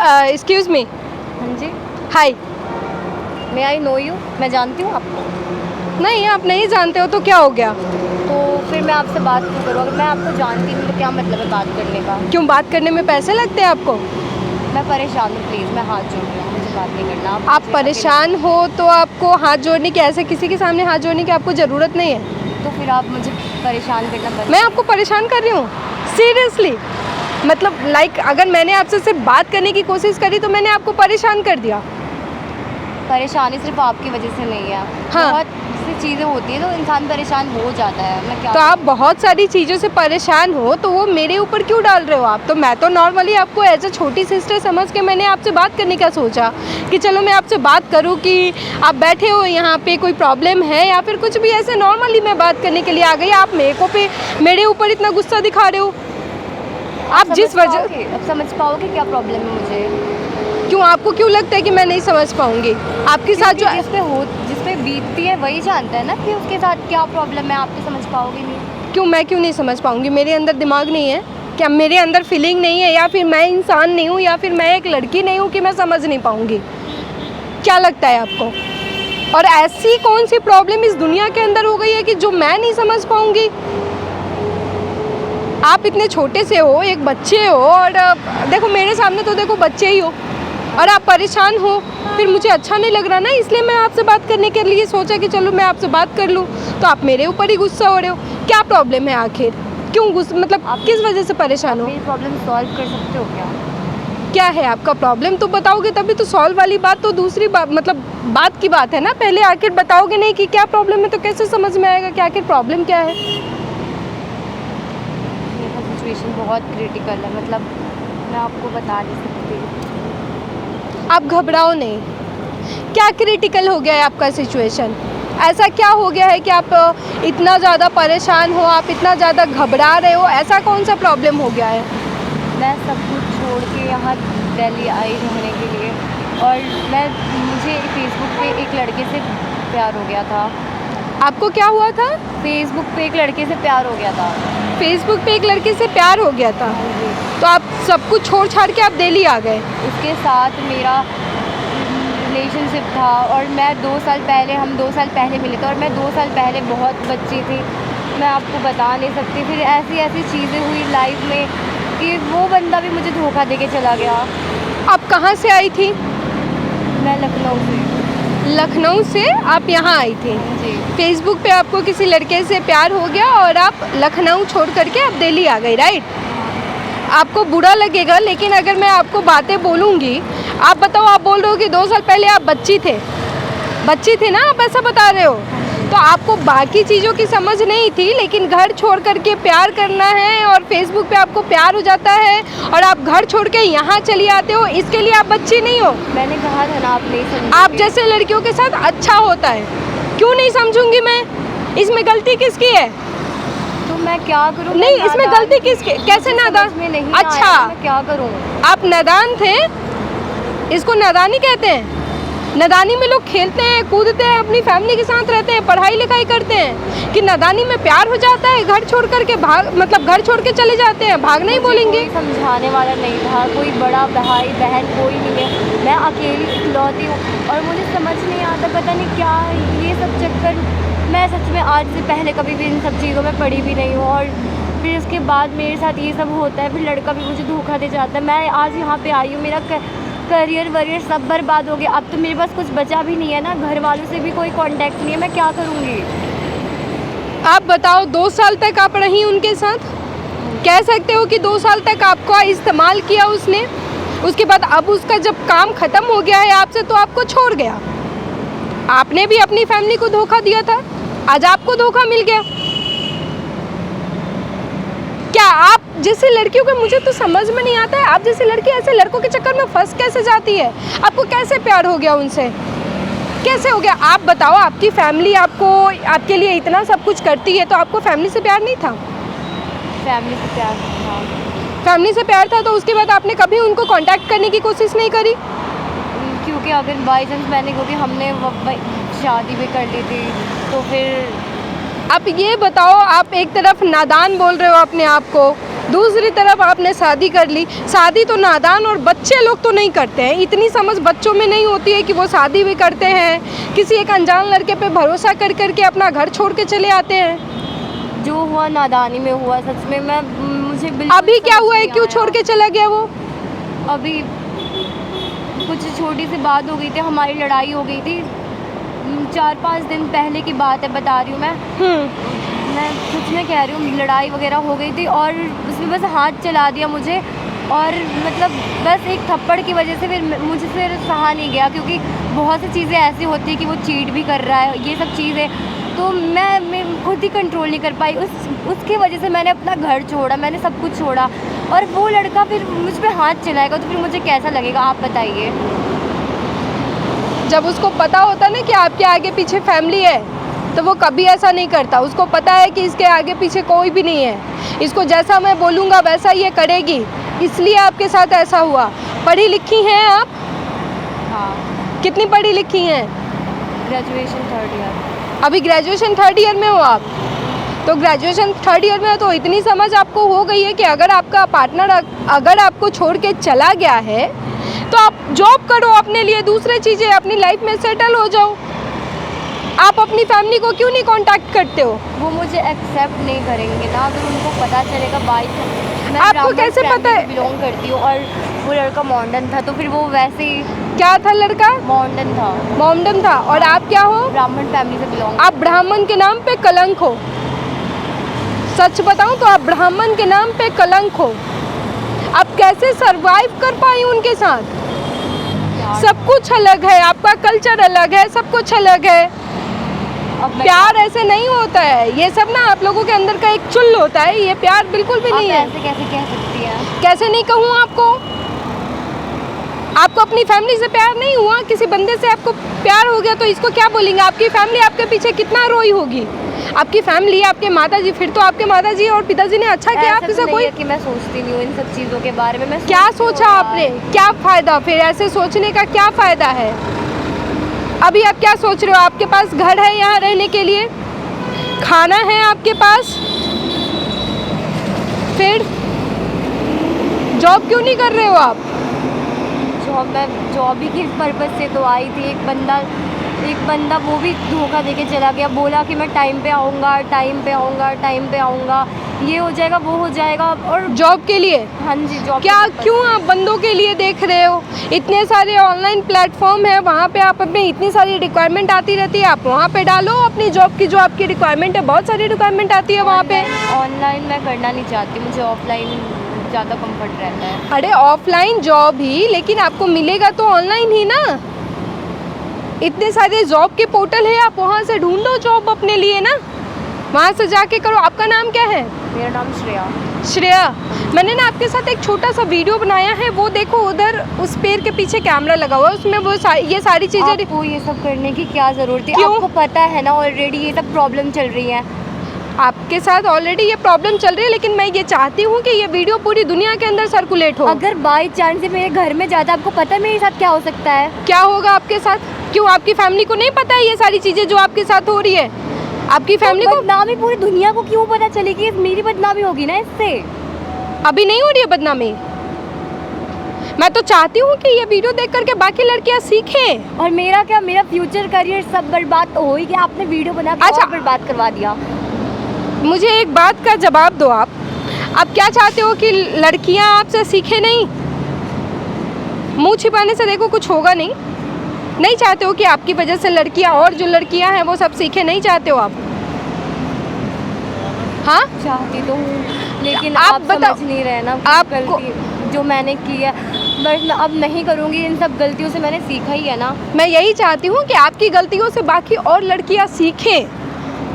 Excuse me. हाँ जी। हाय। मे I know you? मैं जानती हूँ आपको। नहीं, आप नहीं जानते हो तो क्या हो गया? तो फिर मैं आपसे बात क्यों करूँ? अगर मैं आपको जानती नहीं तो क्या मतलब है बात करने का? क्यों, बात करने में पैसे लगते हैं आपको? मैं परेशान हूँ, प्लीज़ मैं हाथ जोड़ रही हूँ, मुझे बात नहीं करना। आप मुझे परेशान हो तो आपको हाथ जोड़ने की, ऐसे किसी के सामने हाथ जोड़ने की आपको ज़रूरत नहीं है। तो फिर आप मुझे परेशान करना बंद मैं आपको परेशान कर रही हूँ? सीरियसली? मतलब लाइक अगर मैंने आपसे सिर्फ बात करने की कोशिश करी तो मैंने आपको परेशान कर दिया। परेशानी सिर्फ आपकी वजह से नहीं है। हाँ। बहुत सी चीज़ें होती हैं तो इंसान परेशान हो जाता है। मैं क्या तो आप बहुत सारी चीज़ों से परेशान हो तो वो मेरे ऊपर क्यों डाल रहे हो आप? तो मैं तो नॉर्मली आपको एज अ छोटी सिस्टर समझ के मैंने आपसे बात करने का सोचा कि चलो मैं आपसे बात करूं कि आप बैठे हो यहाँ पे, कोई प्रॉब्लम है या फिर कुछ भी, ऐसे नॉर्मली मैं बात करने के लिए आ गई। आप मेरे ऊपर इतना गुस्सा दिखा रहे हो। आप जिस वजह अब समझ पाओगे क्या प्रॉब्लम है मुझे? क्यों, आपको क्यों लगता है कि मैं नहीं समझ पाऊंगी? आपके साथ जो जिस पे बीतती है वही जानता है ना कि उसके साथ क्या प्रॉब्लम है। आप तो समझ पाओगे नहीं। क्यों, मैं क्यों नहीं समझ पाऊंगी? मेरे अंदर दिमाग नहीं है क्या? मेरे अंदर फीलिंग नहीं है या फिर मैं इंसान नहीं हूँ या फिर मैं एक लड़की नहीं हूँ कि मैं समझ नहीं पाऊंगी? क्या लगता है आपको? और ऐसी कौन सी प्रॉब्लम इस दुनिया के अंदर हो गई है कि जो मैं नहीं समझ पाऊंगी? आप इतने छोटे से हो, एक बच्चे हो, और देखो मेरे सामने तो देखो बच्चे ही हो और आप परेशान हो। फिर मुझे अच्छा नहीं लग रहा ना, इसलिए मैं आपसे बात करने के लिए सोचा कि चलो मैं आपसे बात कर लूँ। तो आप मेरे ऊपर ही गुस्सा हो रहे हो। क्या प्रॉब्लम है आखिर? क्यों गुस्सा, मतलब आप किस वजह से परेशान हो? मेरी प्रॉब्लम सॉल्व कर सकते हो क्या? क्या है आपका प्रॉब्लम? तो बताओगे तभी तो सॉल्व वाली बात तो दूसरी बात, मतलब बात की बात है ना। पहले आखिर बताओगे नहीं कि क्या प्रॉब्लम है तो कैसे समझ में आएगा कि आखिर प्रॉब्लम क्या है? मेरा सिचुएशन बहुत क्रिटिकल है, मतलब मैं आपको बता नहीं सकती। आप घबराओ नहीं। क्या क्रिटिकल हो गया है आपका सिचुएशन? ऐसा क्या हो गया है कि आप इतना ज़्यादा परेशान हो, आप इतना ज़्यादा घबरा रहे हो? ऐसा कौन सा प्रॉब्लम हो गया है? मैं सब कुछ छोड़ के यहाँ दिल्ली आई रहने के लिए, और मुझे फेसबुक पे एक लड़के से प्यार हो गया था। आपको क्या हुआ था? फेसबुक पे एक लड़के से प्यार हो गया था। फेसबुक पे एक लड़के से प्यार हो गया था? तो आप सब कुछ छोड़ छाड़ के आप दिल्ली आ गए? उसके साथ मेरा रिलेशनशिप था और हम 2 साल पहले मिले थे, और मैं 2 साल पहले बहुत बच्ची थी, मैं आपको बता नहीं सकती। फिर ऐसी चीज़ें हुई लाइफ में कि वो बंदा भी मुझे धोखा देके चला गया। आप कहाँ से आई थी? मैं लखनऊ से। लखनऊ से आप यहाँ आई थी? जी। फेसबुक पे आपको किसी लड़के से प्यार हो गया और आप लखनऊ छोड़ करके आप दिल्ली आ गई, राइट? आपको बुरा लगेगा लेकिन अगर मैं आपको बातें बोलूँगी, आप बताओ, आप बोल रहे हो कि 2 साल पहले आप बच्ची थे ना, आप ऐसा बता रहे हो? तो आपको बाकी चीज़ों की समझ नहीं थी, लेकिन घर छोड़ करके प्यार करना है और फेसबुक पे आपको प्यार हो जाता है और आप घर छोड़ के यहाँ चली आते हो, इसके लिए आप बच्ची नहीं हो। मैंने कहा था ना, आप नहीं समझे। आप जैसे लड़कियों के साथ अच्छा होता है, क्यों नहीं समझूंगी मैं? इसमें गलती किसकी है? तो मैं क्या करूँ? नहीं, इसमें गलती किसकी? कैसे नादान? में नहीं अच्छा, आया, मैं क्या करूँ? आप नादान थे? इसको नादानी कहते हैं? नादानी में लोग खेलते हैं, कूदते हैं, अपनी फैमिली के साथ रहते हैं, पढ़ाई लिखाई करते हैं। कि नादानी में प्यार हो जाता है, घर छोड़ करके घर छोड़ के चले जाते हैं, भाग नहीं बोलेंगे? कोई समझाने वाला नहीं था, कोई बड़ा भाई बहन कोई नहीं है, मैं अकेली इकलौती हूँ और मुझे समझ नहीं आता, पता नहीं क्या ये सब चक्कर। मैं सच में आज से पहले कभी भी इन सब चीज़ों में पड़ी भी नहीं हूँ, और फिर उसके बाद मेरे साथ ये सब होता है, फिर लड़का भी मुझे धोखा दे जाता है। मैं आज यहाँ पे आई हूँ, मेरा करियर वरियर सब बर्बाद हो गया। अब तो मेरे पास कुछ बचा भी नहीं है ना, घर वालों से भी कोई कांटेक्ट नहीं है, मैं क्या करूँगी? आप बताओ, 2 साल तक आप रही उनके साथ? कह सकते हो कि 2 साल तक आपका इस्तेमाल किया उसने, उसके बाद अब उसका जब काम ख़त्म हो गया है आपसे तो आपको छोड़ गया। आपने भी अपनी फैमिली को धोखा दिया था, आज आपको धोखा मिल गया। क्या आप जैसे लड़कियों को, मुझे तो समझ में नहीं आता है, आप जैसी लड़की ऐसे लड़कों के चक्कर में फंस कैसे जाती है? आपको कैसे प्यार हो गया उनसे? कैसे हो गया? आप बताओ, आपकी फैमिली आपके लिए इतना सब कुछ करती है तो आपको फैमिली से प्यार नहीं था? फैमिली से प्यार था। फैमिली से प्यार था तो उसके बाद आपने कभी उनको कांटेक्ट करने की कोशिश नहीं करी? क्योंकि अगर बाई चांस क्योंकि हमने शादी भी कर ली थी, तो फिर आप ये बताओ, आप एक तरफ नादान बोल रहे हो अपने आप को दूसरी तरफ आपने शादी कर ली। शादी तो नादान और बच्चे लोग तो नहीं करते हैं, इतनी समझ बच्चों में नहीं होती है कि वो शादी भी करते हैं, किसी एक अनजान लड़के पे भरोसा कर कर के अपना घर छोड़ के चले आते हैं। जो हुआ नादानी में हुआ, सच में मुझे बिल्कुल अभी क्या समझ हुआ है, नहीं क्यों आया। छोड़ के चला गया वो? अभी कुछ छोटी सी बात हो गई थी, हमारी लड़ाई हो गई थी, 4-5 दिन पहले की बात है, बता रही हूँ मैं कुछ नहीं कह रही हूँ। लड़ाई वगैरह हो गई थी और उसने बस हाथ चला दिया मुझे, और मतलब बस एक थप्पड़ की वजह से मुझे सहा नहीं गया, क्योंकि बहुत सी चीज़ें ऐसी होती हैं कि वो चीट भी कर रहा है, ये सब चीज़ें, तो मैं खुद ही कंट्रोल नहीं कर पाई। उसकी वजह से मैंने अपना घर छोड़ा, मैंने सब कुछ छोड़ा, और वो लड़का फिर मुझ पे हाथ चलाएगा तो फिर मुझे कैसा लगेगा, आप बताइए। जब उसको पता होता ना कि आपके आगे पीछे फैमिली है तो वो कभी ऐसा नहीं करता। उसको पता है कि इसके आगे पीछे कोई भी नहीं है, इसको जैसा मैं बोलूँगा वैसा ये करेगी, इसलिए आपके साथ ऐसा हुआ। पढ़ी लिखी हैं आप? हाँ, कितनी पढ़ी लिखी हैं? Graduation 3rd year. अभी ग्रेजुएशन 3rd ईयर में हो आप? तो ग्रेजुएशन 3rd ईयर में हो तो इतनी समझ आपको हो गई है कि अगर आपका पार्टनर अगर आपको छोड़ के चला गया है तो आप जॉब करो अपने लिए, दूसरी चीज़ें, अपनी लाइफ में सेटल हो जाओ। आप अपनी फैमिली को क्यों नहीं कांटेक्ट करते हो? वो मुझे एक्सेप्ट नहीं करेंगे ना, अगर उनको पता चलेगा। बाई मैं आपको ब्राह्मण कैसे फैमिली पता है? से बिलोंग करती हूँ, और वो लड़का मॉडर्न था, तो फिर वो वैसे ही क्या था लड़का? मॉडर्न था, मोमडन था। और आप क्या हो? ब्राह्मण फैमिली से बिलोंग। आप ब्राह्मण के नाम पे कलंक हो। सच बताऊं तो आप ब्राह्मण के नाम पे कलंक हो। आप कैसे सरवाइव कर पाई उनके साथ? सब कुछ अलग है, आपका कल्चर अलग है, सब कुछ अलग है। प्यार ऐसे नहीं होता है, ये सब ना आप लोगों के अंदर का एक चुल होता है, ये प्यार बिल्कुल भी नहीं है। ऐसे कैसे कह सकती हैं? कैसे नहीं कहूँ आपको? आपको अपनी फैमिली से प्यार नहीं हुआ, किसी बंदे से आपको प्यार हो गया तो इसको क्या बोलेंगे? आपकी फैमिली आपके पीछे कितना रोई होगी, आपकी फैमिली, आपके माताजी। फिर तो आपके माताजी और पिताजी ने अच्छा किया आपके साथ। कोई कि मैं सोचती नहीं हूँ इन सब चीज़ों के बारे में। मैं क्या सोचा आपने? क्या फ़ायदा फिर ऐसे सोचने का? क्या फ़ायदा है? अभी आप क्या सोच रहे हो? आपके पास घर है यहाँ रहने के लिए, खाना है आपके पास, फिर जॉब क्यों नहीं कर रहे हो आप? मैं जॉब ही के पर्पज़ से तो आई थी। एक बंदा वो भी धोखा देके चला गया, बोला कि मैं टाइम पे आऊँगा, टाइम पे आऊँगा, टाइम पे आऊँगा, ये हो जाएगा, वो हो जाएगा। और जॉब के लिए? हाँ जी, जॉब। क्या क्यों आप बंदों के लिए देख रहे हो? इतने सारे ऑनलाइन प्लेटफॉर्म है, वहाँ पे आप अपनी इतनी सारी रिक्वायरमेंट आती रहती है, आप वहाँ पे डालो अपनी जॉब की जो आपकी रिक्वायरमेंट है। बहुत सारी रिक्वायरमेंट आती है वहाँ पे। ऑनलाइन मैं करना नहीं चाहती, मुझे ऑफलाइन ज़्यादा कंफर्ट रहता है। अरे ऑफलाइन जॉब ही, लेकिन आपको मिलेगा तो ऑनलाइन ही ना। इतने सारे जॉब के पोर्टल है, आप वहाँ से ढूंढो जॉब अपने लिए ना, वहाँ से जाके करो। आपका नाम क्या है? मेरा नाम श्रेया। श्रेया, मैंने ना आपके साथ एक छोटा सा वीडियो बनाया है, वो देखो उधर उस पेड़ के पीछे कैमरा लगा हुआ है, उसमें वो ये सारी चीज़ें। आपको ये सब करने की क्या ज़रूरत है? क्यों? आपको पता है ना ऑलरेडी ये सब प्रॉब्लम चल रही है। आपके साथ ऑलरेडी ये प्रॉब्लम चल रही है, लेकिन मैं ये चाहती हूँ कि ये वीडियो पूरी दुनिया के अंदर सर्कुलेट हो। अगर बाई चांस से मेरे घर में जाता, आपको पता है मेरे साथ क्या हो सकता है? क्या होगा आपके साथ? क्यों आपकी फैमिली को नहीं पता है ये सारी चीज़ें जो आपके साथ हो रही है? आपकी फैमिली को बदनामी पूरी दुनिया को क्यों पता चलेगी? मेरी बदनामी होगी ना इससे। अभी नहीं हो रही है बदनामी। मैं तो चाहती हूँ कि ये वीडियो देख करके बाकी लड़कियाँ सीखें। और मेरा क्या, मेरा फ्यूचर करियर सब बर्बाद तो हो ही गया। आपने वीडियो बना के अच्छा, और बर्बाद करवा दिया। मुझे एक बात का जवाब दो। आप क्या चाहते हो कि लड़कियाँ आपसे सीखें? नहीं, मुंह छिपाने से देखो कुछ होगा नहीं। नहीं चाहते हो कि आपकी वजह से लड़कियाँ और जो लड़कियाँ हैं वो सब सीखें? नहीं चाहते हो आप? हाँ, चाहती तो हूँ, लेकिन आप आप बताओ, समझ नहीं रहे ना आपको- गलती जो मैंने की है, बट मैं अब नहीं करूँगी। इन सब गलतियों से मैंने सीखा ही है ना। मैं यही चाहती हूँ कि आपकी गलतियों से बाकी और लड़कियाँ सीखें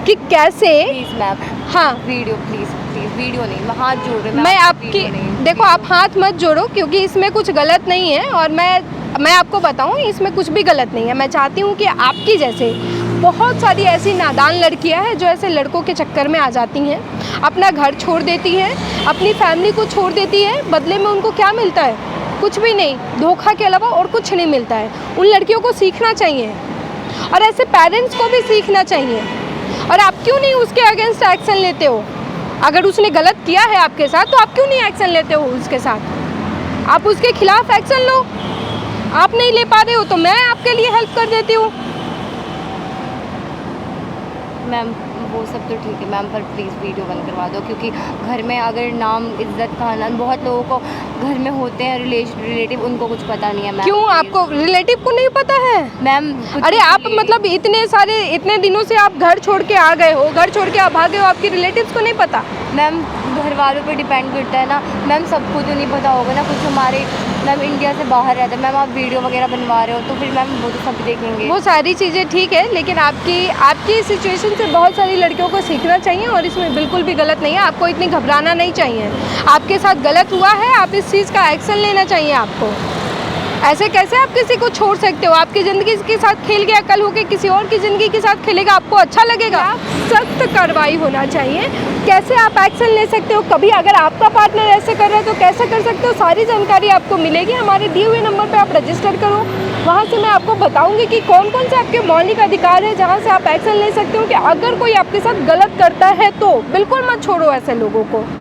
कि कैसे। प्लीज़ मैम, हाँ, वीडियो प्लीज़ प्लीज़, वीडियो नहीं, मैं हाथ जोड़ रही हूँ। मैं आपकी देखो, आप हाथ मत जोड़ो क्योंकि इसमें कुछ गलत नहीं है, और मैं आपको बताऊं इसमें कुछ भी गलत नहीं है। मैं चाहती हूं कि आपकी जैसे बहुत सारी ऐसी नादान लड़कियां हैं जो ऐसे लड़कों के चक्कर में आ जाती हैं, अपना घर छोड़ देती हैं, अपनी फैमिली को छोड़ देती हैं। बदले में उनको क्या मिलता है? कुछ भी नहीं, धोखा के अलावा और कुछ नहीं मिलता है। उन लड़कियों को सीखना चाहिए, और ऐसे पेरेंट्स को भी सीखना चाहिए। और आप क्यों नहीं उसके अगेंस्ट एक्शन लेते हो? अगर उसने गलत किया है आपके साथ तो आप क्यों नहीं एक्शन लेते हो उसके साथ? आप उसके खिलाफ एक्शन लो। आप नहीं ले पा रहे हो तो मैं आपके लिए हेल्प कर देती हूँ। मैम वो सब तो ठीक है मैम, पर प्लीज़ वीडियो बंद करवा दो, क्योंकि घर में अगर नाम इज्जत खानदान बहुत लोगों को घर में होते हैं रिलेटिव, उनको कुछ पता नहीं है मैम। क्यों आपको रिलेटिव को नहीं पता है? मैम अरे आप मतलब इतने दिनों से आप घर छोड़ के आ गए हो, घर छोड़ के आप भागे हो, आपकी रिलेटिव्स को नहीं पता? मैम घर वालों पे डिपेंड करता है ना मैम, सबको तो नहीं पता होगा ना, कुछ हमारे मैम इंडिया से बाहर रहते हैं। मैम आप वीडियो वगैरह बनवा रहे हो तो फिर मैम वो तो सब देखेंगे। वो सारी चीज़ें ठीक है, लेकिन आपकी सिचुएशन से बहुत सारी लड़कियों को सीखना चाहिए और इसमें बिल्कुल भी गलत नहीं है। आपको इतनी घबराना नहीं चाहिए। आपके साथ गलत हुआ है, आप इस चीज़ का एक्शन लेना चाहिए आपको। ऐसे कैसे आप किसी को छोड़ सकते हो? आपकी ज़िंदगी के साथ खेल गया, कल होके किसी और की ज़िंदगी के साथ खेलेगा, आपको अच्छा लगेगा? सख्त कार्रवाई होना चाहिए। कैसे आप एक्शन ले सकते हो? कभी अगर आपका पार्टनर ऐसे कर रहा है तो कैसे कर सकते हो? सारी जानकारी आपको मिलेगी। हमारे दिए हुए नंबर पे आप रजिस्टर करो, वहाँ से मैं आपको बताऊंगी कि कौन कौन से आपके मौलिक अधिकार है जहाँ से आप एक्शन ले सकते हो कि अगर कोई आपके साथ गलत करता है तो बिल्कुल मत छोड़ो ऐसे लोगों को।